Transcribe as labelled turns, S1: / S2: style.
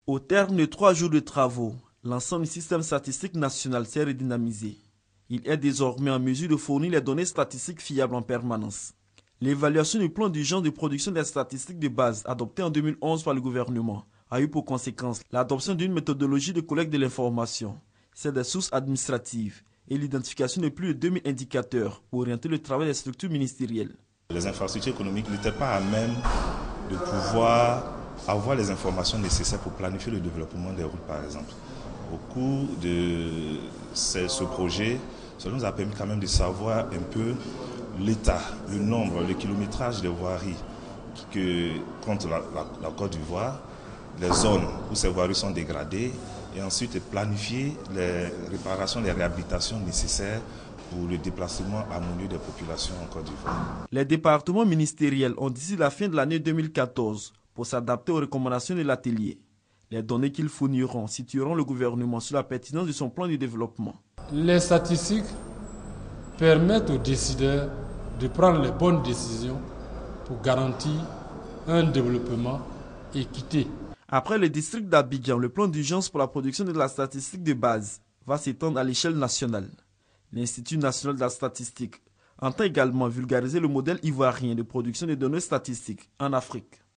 S1: Au terme de 3 jours de travaux, l'ensemble du système statistique national s'est redynamisé. Il est désormais en mesure de fournir les données statistiques fiables en permanence. L'évaluation du plan d'urgence de production des statistiques de base adopté en 2011 par le gouvernement a eu pour conséquence l'adoption d'une méthodologie de collecte de l'information, celle des sources administratives et l'identification de plus de 2000 indicateurs pour orienter le travail des structures ministérielles.
S2: Les infrastructures économiques n'étaient pas à même de pouvoir avoir les informations nécessaires pour planifier le développement des routes, par exemple. Au cours de ce projet, ça nous a permis quand même de savoir un peu l'état, le nombre, le kilométrage de voiries que compte la Côte d'Ivoire, les zones où ces voiries sont dégradées, et ensuite planifier les réparations, les réhabilitations nécessaires pour le déplacement harmonieux des populations en Côte d'Ivoire.
S1: Les départements ministériels ont d'ici la fin de l'année 2014 pour s'adapter aux recommandations de l'atelier. Les données qu'ils fourniront situeront le gouvernement sur la pertinence de son plan de développement.
S3: Les statistiques permettent aux décideurs de prendre les bonnes décisions pour garantir un développement équité.
S1: Après le district d'Abidjan, le plan d'urgence pour la production de la statistique de base va s'étendre à l'échelle nationale. L'Institut national de la statistique entend également vulgariser le modèle ivoirien de production de données statistiques en Afrique.